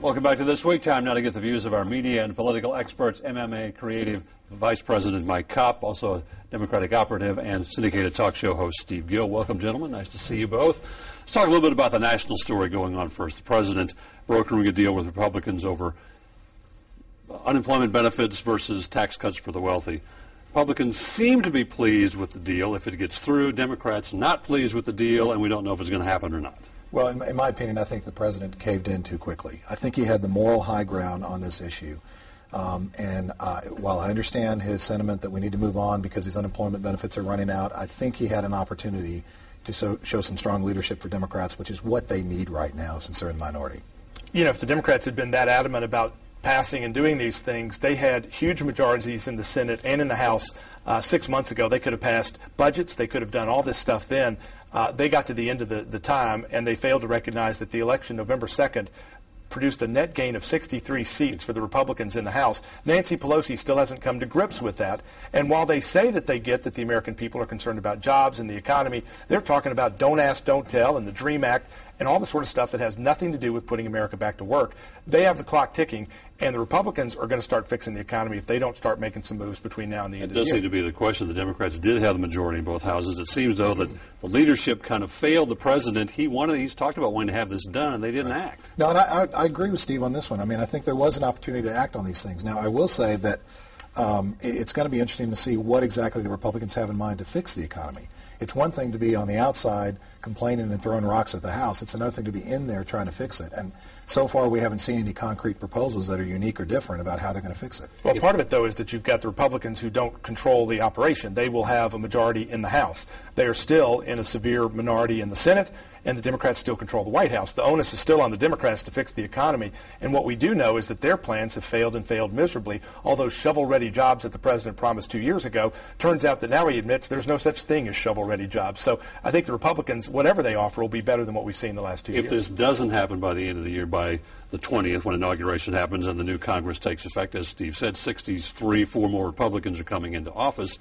Welcome back to This Week. Time now to get the views of our media and political experts, MMA creative Vice President Mike Kopp, also a Democratic Operative, and Syndicated talk show host Steve Gill. Welcome, gentlemen. Nice to see you both. Let's talk a little bit about the national story going on first. The President brokering a deal with Republicans over unemployment benefits versus tax cuts for the wealthy. Republicans seem to be pleased with the deal if it gets through. Democrats not pleased with the deal, and we don't know if it's going to happen or not. Well, in my opinion, I think the president caved in too quickly. I think he had the moral high ground on this issue. While I understand his sentiment that we need to move on because these unemployment benefits are running out, I think he had an opportunity to show some strong leadership for Democrats, which is what they need right now since they're in the minority. You know, if the Democrats had been that adamant about passing and doing these things, they had huge majorities in the Senate and in the House 6 months ago. They could have passed budgets. They could have done all this stuff then. They got to the end of the time, and they failed to recognize that the election November 2nd produced a net gain of 63 seats for the Republicans in the House. Nancy Pelosi still hasn't come to grips with that. And while they say that they get that the American people are concerned about jobs and the economy, they're talking about don't ask, don't tell, and the DREAM Act, and all the sort of stuff that has nothing to do with putting America back to work. They have the clock ticking, and the Republicans are going to start fixing the economy if they don't start making some moves between now and the end of the year. It does seem to be the question. The Democrats did have the majority in both houses. It seems, though, that the leadership kind of failed the president. He's talked about wanting to have this done, and they didn't act. No, and I agree with Steve on this one. I mean, I think there was an opportunity to act on these things. Now, I will say that it's going to be interesting to see what exactly the Republicans have in mind to fix the economy. It's one thing to be on the outside complaining and throwing rocks at the House. It's another thing to be in there trying to fix it. And so far we haven't seen any concrete proposals that are unique or different about how they're going to fix it. Well, part of it, though, is that you've got the Republicans who don't control the operation. They will have a majority in the House. They are still in a severe minority in the Senate, and the Democrats still control the White House. The onus is still on the Democrats to fix the economy. And what we do know is that their plans have failed and failed miserably. All those shovel-ready jobs that the president promised 2 years ago, turns out that now he admits there's no such thing as shovel-ready jobs. So I think the Republicans, whatever they offer, will be better than what we've seen the last 2 years. If this doesn't happen by the end of the year, by the 20th, when inauguration happens and the new Congress takes effect, as Steve said, 4 more Republicans are coming into office,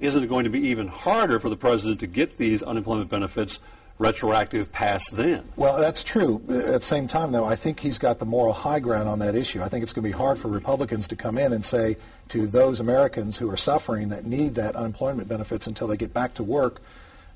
isn't it going to be even harder for the president to get these unemployment benefits retroactive past then? Well, that's true. At the same time, though, I think he's got the moral high ground on that issue. I think it's going to be hard for Republicans to come in and say to those Americans who are suffering that need that unemployment benefits until they get back to work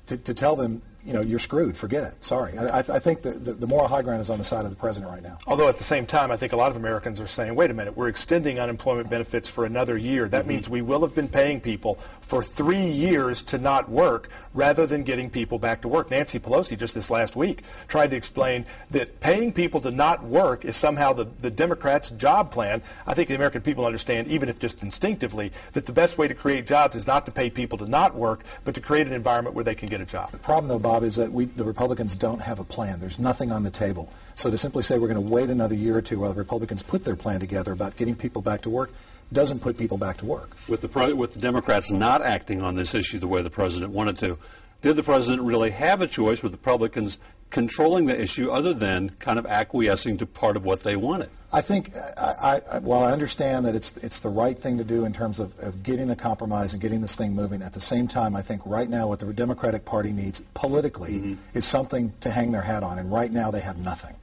to tell them, you know, you're screwed. Forget it. Sorry. I think the moral high ground is on the side of the president right now. Although at the same time, I think a lot of Americans are saying, wait a minute, we're extending unemployment benefits for another year. That means we will have been paying people for 3 years to not work rather than getting people back to work. Nancy Pelosi just this last week tried to explain that paying people to not work is somehow the Democrats' job plan. I think the American people understand, even if just instinctively, that the best way to create jobs is not to pay people to not work, but to create an environment where they can get a job. The problem, though, Bob, is that the Republicans don't have a plan. There's nothing on the table. So to simply say we're going to wait another year or two while the Republicans put their plan together about getting people back to work doesn't put people back to work. With the Democrats not acting on this issue the way the president wanted to, did the president really have a choice with the Republicans controlling the issue other than kind of acquiescing to part of what they wanted? I think, while I understand that it's the right thing to do in terms of getting a compromise and getting this thing moving, at the same time, I think right now what the Democratic Party needs politically is something to hang their hat on, and right now they have nothing.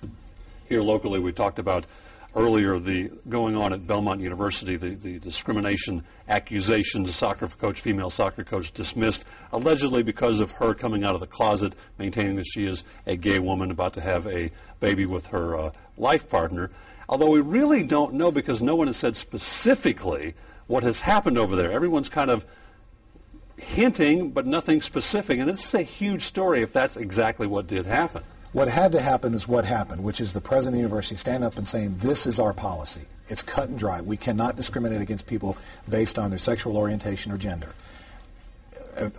Here locally, we talked about earlier the going on at Belmont University, the discrimination accusations, female soccer coach dismissed, allegedly because of her coming out of the closet, maintaining that she is a gay woman about to have a baby with her life partner. Although we really don't know because no one has said specifically what has happened over there. Everyone's kind of hinting, but nothing specific. And this is a huge story if that's exactly what did happen. What had to happen is what happened, which is the president of the university stand up and saying, this is our policy. It's cut and dry. We cannot discriminate against people based on their sexual orientation or gender.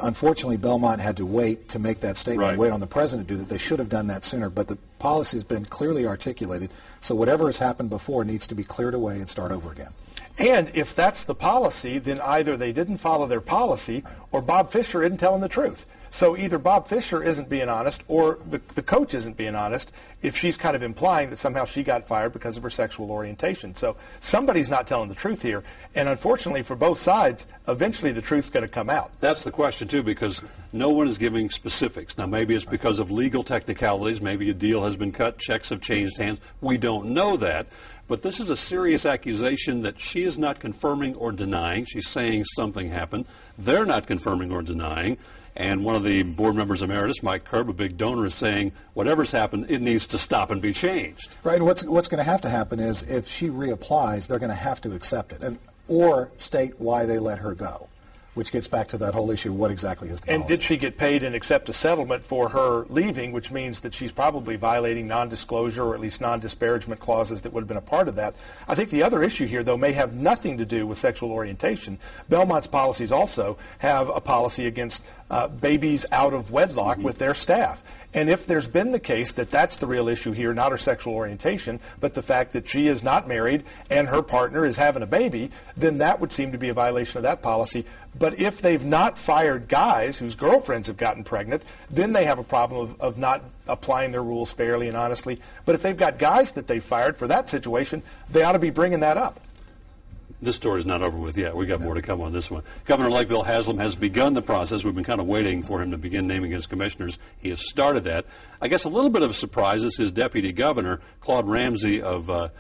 Unfortunately, Belmont had to wait to make that statement, wait on the president to do that. They should have done that sooner, but the policy has been clearly articulated, so whatever has happened before needs to be cleared away and start over again. And if that's the policy, then either they didn't follow their policy or Bob Fisher isn't telling the truth. So either Bob Fisher isn't being honest or the coach isn't being honest if she's kind of implying that somehow she got fired because of her sexual orientation. So somebody's not telling the truth here. And unfortunately for both sides, eventually the truth's going to come out. That's the question, too, because no one is giving specifics. Now, maybe it's because of legal technicalities. Maybe a deal has been cut, checks have changed hands. We don't know that. But this is a serious accusation that she is not confirming or denying. She's saying something happened. They're not confirming or denying. And one of the board members emeritus, Mike Kopp, a big donor, is saying whatever's happened, it needs to stop and be changed. Right, and what's going to happen is if she reapplies, they're going to have to accept it or state why they let her go, which gets back to that whole issue of what exactly is the policy. And did she get paid and accept a settlement for her leaving, which means that she's probably violating non-disclosure or at least non-disparagement clauses that would have been a part of that. I think the other issue here, though, may have nothing to do with sexual orientation. Belmont's policies also have a policy against babies out of wedlock with their staff. And if there's been the case that that's the real issue here, not her sexual orientation, but the fact that she is not married and her partner is having a baby, then that would seem to be a violation of that policy. But if they've not fired guys whose girlfriends have gotten pregnant, then they have a problem of not applying their rules fairly and honestly. But if they've got guys that they've fired for that situation, they ought to be bringing that up. This story is not over with yet. We've got more to come on this one. Governor-elect Bill Haslam has begun the process. We've been kind of waiting for him to begin naming his commissioners. He has started that. I guess a little bit of a surprise is his deputy governor, Claude Ramsey of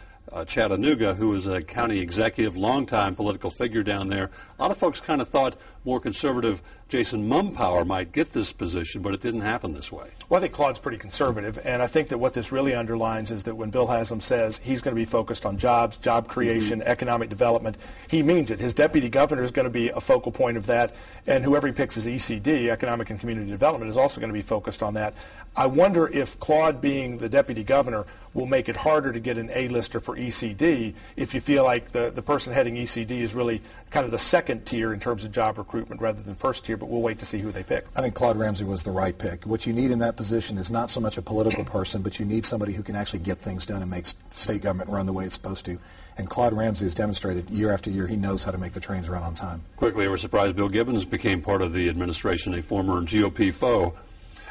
Chattanooga, who is a county executive, longtime political figure down there. A lot of folks kind of thought more conservative Jason Mumpower might get this position, but it didn't happen this way. Well, I think Claude's pretty conservative, and I think that what this really underlines is that when Bill Haslam says he's going to be focused on jobs, job creation, economic development, he means it. His deputy governor is going to be a focal point of that, and whoever he picks as ECD, Economic and Community Development, is also going to be focused on that. I wonder if Claude being the deputy governor will make it harder to get an A-lister for ECD if you feel like the person heading ECD is really kind of the second tier in terms of job recruitment rather than first tier, but we'll wait to see who they pick. I think Claude Ramsey was the right pick. What you need in that position is not so much a political person, but you need somebody who can actually get things done and make state government run the way it's supposed to. And Claude Ramsey has demonstrated year after year he knows how to make the trains run on time. Quickly, we're surprised Bill Gibbons became part of the administration, a former GOP foe.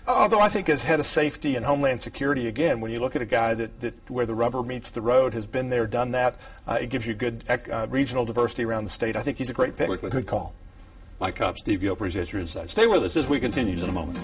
Although I think as head of safety and homeland security, again, when you look at a guy that where the rubber meets the road, has been there, done that, it gives you good regional diversity around the state. I think he's a great pick. Quickly. Good call. Mike Kopp, Steve Gill, appreciate your insight. Stay with us as we continue in a moment.